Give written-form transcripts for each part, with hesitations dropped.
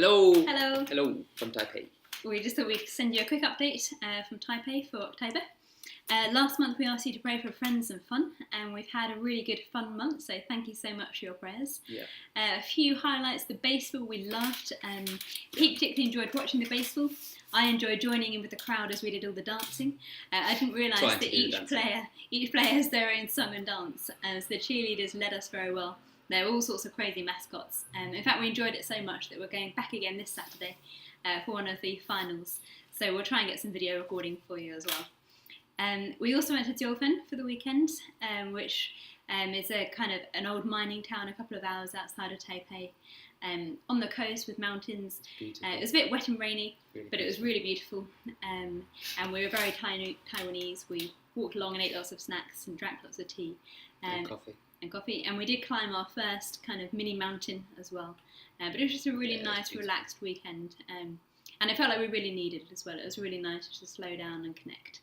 Hello. Hello. Hello from Taipei. We just thought we'd send you a quick update from Taipei for October. Last month we asked you to pray for friends and fun, and we've had a really good fun month, so thank you so much for your prayers. Yeah. A few highlights: the baseball we loved. Pete particularly enjoyed watching the baseball. I enjoyed joining in with the crowd as we did all the dancing. I didn't realise that each player has their own song and dance, so the cheerleaders led us very well. There were all sorts of crazy mascots. In fact, we enjoyed it so much that we're going back again this Saturday for one of the finals. So we'll try and get some video recording for you as well. We also went to Jiufen for the weekend, which is a kind of an old mining town a couple of hours outside of Taipei, on the coast with mountains. It was a bit wet and rainy, but it was really beautiful. And we were very Taiwanese. We walked along and ate lots of snacks and drank lots of tea. And coffee, and we did climb our first kind of mini mountain as well. But it was just a really nice, relaxed weekend, and it felt like we really needed it as well. It was really nice to slow down and connect.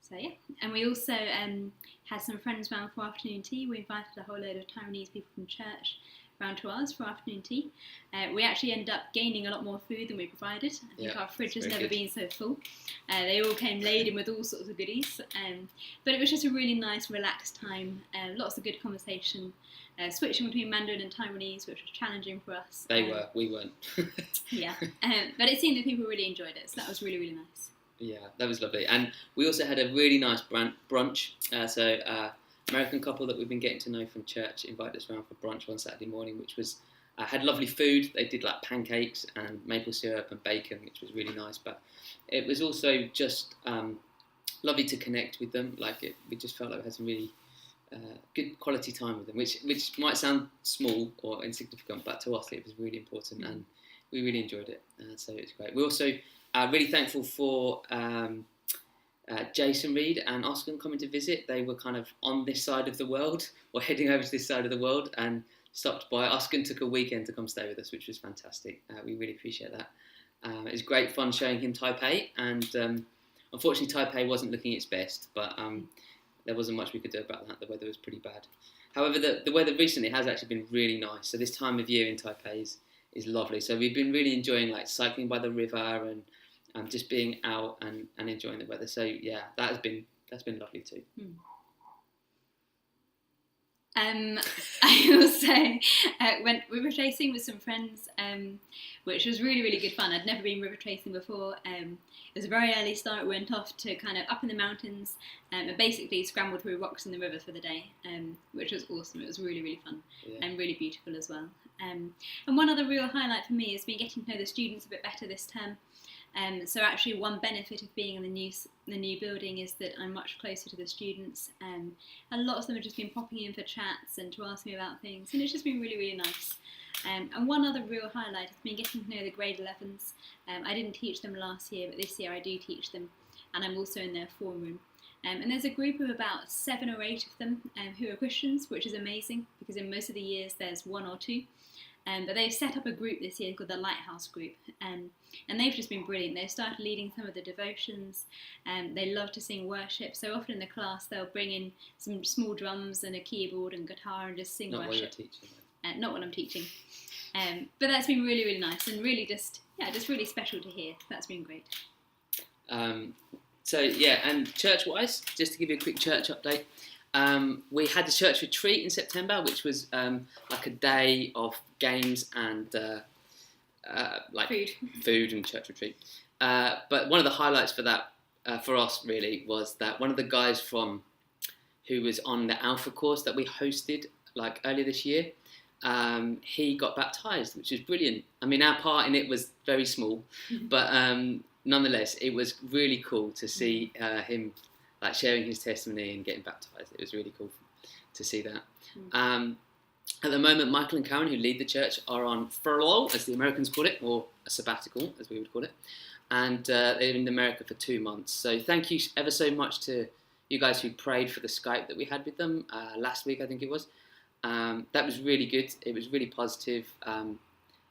So yeah, and we also had some friends round for afternoon tea. We invited a whole load of Taiwanese people from church round to ours for afternoon tea. We actually ended up gaining a lot more food than we provided. I think our fridge has never been so full. They all came laden with all sorts of goodies. But it was just a really nice, relaxed time. Lots of good conversation. Switching between Mandarin and Taiwanese, which was challenging for us. They were, we weren't. Yeah, but it seemed that people really enjoyed it, so that was really, really nice. Yeah, that was lovely. And we also had a really nice brunch. American couple that we've been getting to know from church invited us around for brunch one Saturday morning, which was had lovely food. They did like pancakes and maple syrup and bacon, which was really nice. But it was also just lovely to connect with them. We just felt like we had some really good quality time with them, which might sound small or insignificant, but to us it was really important, and we really enjoyed it. So it was great. We're also really thankful for Jason Reed and Oscar coming to visit. They were kind of on this side of the world, or heading over to this side of the world, and stopped by. Oscar took a weekend to come stay with us, which was fantastic. We really appreciate that. It was great fun showing him Taipei, and unfortunately Taipei wasn't looking its best, but there wasn't much we could do about that. The weather was pretty bad. However, the weather recently has actually been really nice. So this time of year in Taipei is lovely. So we've been really enjoying cycling by the river and just being out and enjoying the weather. So yeah, that's been lovely too. I also went river tracing with some friends, which was really, really good fun. I'd never been river tracing before. It was a very early start. We went off to kind of up in the mountains and basically scrambled through rocks in the river for the day, which was awesome. It was really, really fun and really beautiful as well. And one other real highlight for me has been getting to know the students a bit better this term. So actually one benefit of being in the new building is that I'm much closer to the students, and lots of them have just been popping in for chats and to ask me about things, and it's just been really, really nice. And one other real highlight has been getting to know the grade 11s. I didn't teach them last year, but this year I do teach them, and I'm also in their form room. And there's a group of about 7 or 8 of them who are Christians, which is amazing, because in most of the years there's 1 or 2. But they've set up a group this year called the Lighthouse Group, and they've just been brilliant. They've started leading some of the devotions, and they love to sing worship. So often in the class they'll bring in some small drums and a keyboard and guitar and just sing worship. Not while you're teaching. Not when I'm teaching. But that's been really, really nice, and really just really special to hear. That's been great. And church-wise, just to give you a quick church update, we had the church retreat in September, which was like a day of games and food and church retreat. But one of the highlights for that, for us really, was that one of the guys who was on the Alpha course that we hosted earlier this year, he got baptised, which was brilliant. I mean, our part in it was very small, but nonetheless, it was really cool to see him sharing his testimony and getting baptised. It was really cool to see that. At the moment, Michael and Karen, who lead the church, are on furlough, as the Americans call it, or a sabbatical, as we would call it. And they're in America for 2 months. So thank you ever so much to you guys who prayed for the Skype that we had with them last week, I think it was. That was really good. It was really positive.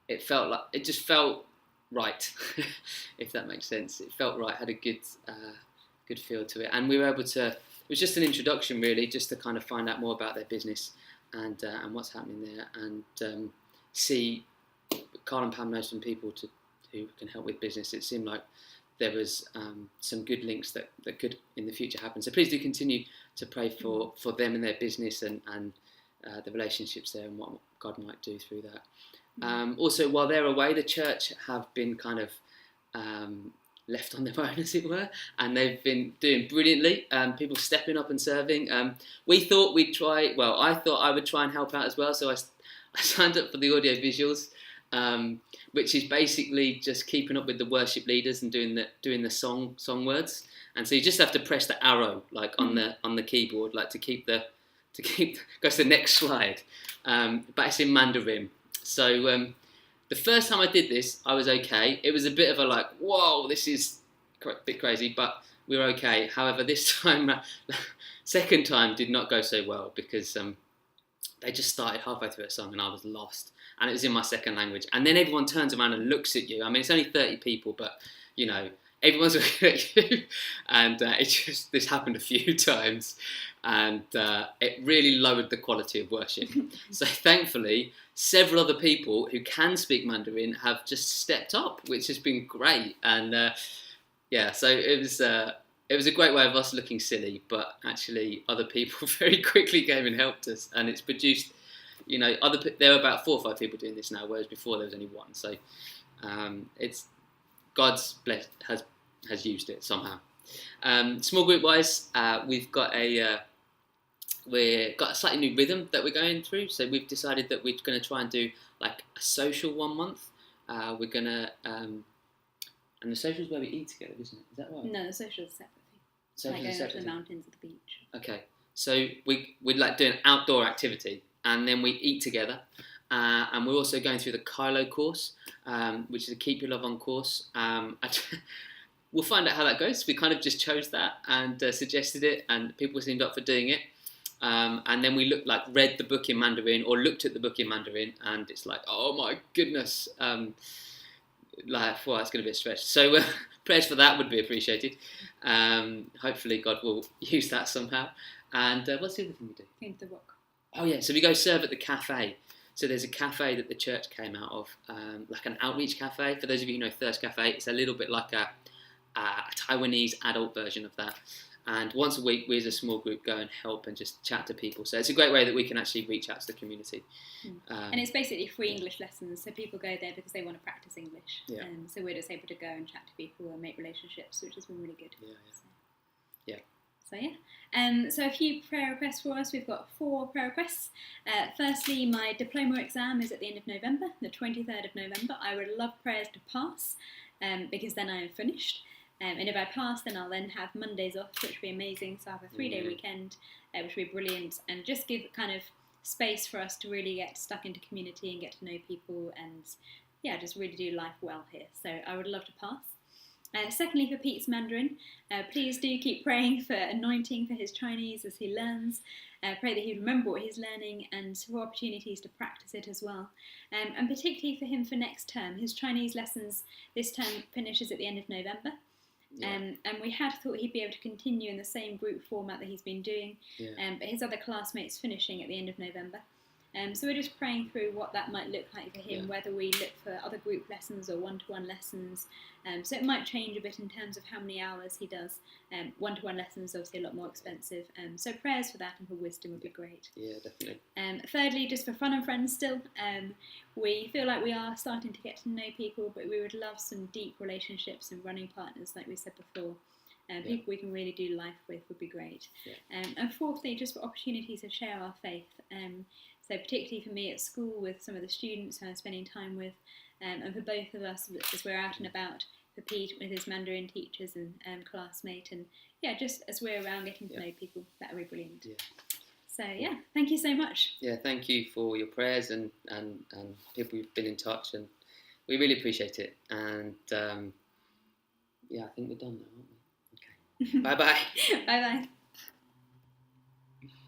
It just felt right, if that makes sense. It felt right, had a good feel to it. And we were able to, it was just an introduction really, just to kind of find out more about their business and what's happening there, and see Carl and Pam know some people who can help with business. It seemed like there was some good links that could in the future happen. So please do continue to pray for them and their business and the relationships there and what God might do through that. Also, while they're away, the church have been kind of left on their own, as it were, and they've been doing brilliantly. People stepping up and serving. We thought we'd try. Well, I thought I would try and help out as well. So I signed up for the audio visuals, which is basically just keeping up with the worship leaders and doing the song words. And so you just have to press the arrow like on the keyboard, like to keep go to the next slide. But it's in Mandarin. So the first time I did this, I was okay. It was a bit of a like, whoa, this is a bit crazy, but we were okay. However, this time, second time did not go so well because they just started halfway through a song and I was lost. And it was in my second language. And then everyone turns around and looks at you. I mean, it's only 30 people, but, you know, everyone's looking at you. And this happened a few times. And it really lowered the quality of worship. So thankfully, several other people who can speak Mandarin have just stepped up, which has been great. And so it was a great way of us looking silly, but actually other people very quickly came and helped us. And it's produced, you know, there are about 4 or 5 people doing this now, whereas before there was only 1. So it's God's has used it somehow. Small group wise, we've got a slightly new rhythm that we're going through. So we've decided that we're going to try and do like a social 1 month. We're gonna and the social is where we eat together, isn't it? Is that right? No, the social is a separate thing. Like going to the mountains or the beach. Okay, so we'd like do an outdoor activity. And then we eat together. And we're also going through the Kylo course, which is a Keep Your Love On course. We'll find out how that goes. We kind of just chose that and suggested it, and people seemed up for doing it. And then we read the book in Mandarin, or looked at the book in Mandarin, and it's like, oh my goodness, it's going to be a stretch. So prayers for that would be appreciated. Hopefully God will use that somehow. And what's the other thing we do? Came to the Rock. Oh yeah, so we go serve at the cafe. So there's a cafe that the church came out of, like an outreach cafe. For those of you who know Thirst Cafe, it's a little bit like a Taiwanese adult version of that. And once a week, we as a small group go and help and just chat to people. So it's a great way that we can actually reach out to the community. And it's basically free English lessons. So people go there because they want to practice English. Yeah. So we're just able to go and chat to people and make relationships, which has been really good. So a few prayer requests for us. We've got 4 prayer requests. Firstly, my diploma exam is at the end of November, the 23rd of November. I would love prayers to pass because then I am finished. And if I pass, then I'll then have Mondays off, which would be amazing. So I have a 3-day weekend, which would be brilliant, and just give kind of space for us to really get stuck into community and get to know people and, just really do life well here. So I would love to pass. Secondly, for Pete's Mandarin, please do keep praying for anointing for his Chinese as he learns. Pray that he'd remember what he's learning and for opportunities to practice it as well. And particularly for him for next term. His Chinese lessons this term finishes at the end of November. And we had thought he'd be able to continue in the same group format that he's been doing, but his other classmates finishing at the end of November. So we're just praying through what that might look like for him, whether we look for other group lessons or one-to-one lessons. So it might change a bit in terms of how many hours he does. One-to-one lessons obviously a lot more expensive. So prayers for that and for wisdom would be great. Yeah, definitely. Thirdly, just for fun and friends still, we feel like we are starting to get to know people, but we would love some deep relationships and running partners, like we said before. People we can really do life with would be great. And fourthly, just for opportunities to share our faith. So particularly for me at school with some of the students who I'm spending time with, and for both of us as we're out and about, for Pete with his Mandarin teachers and classmate, and just as we're around getting to know people, that would be brilliant. So thank you so much. Thank you for your prayers and people who've been in touch, and we really appreciate it. And I think we're done now, aren't we? Okay. Bye bye. Bye bye.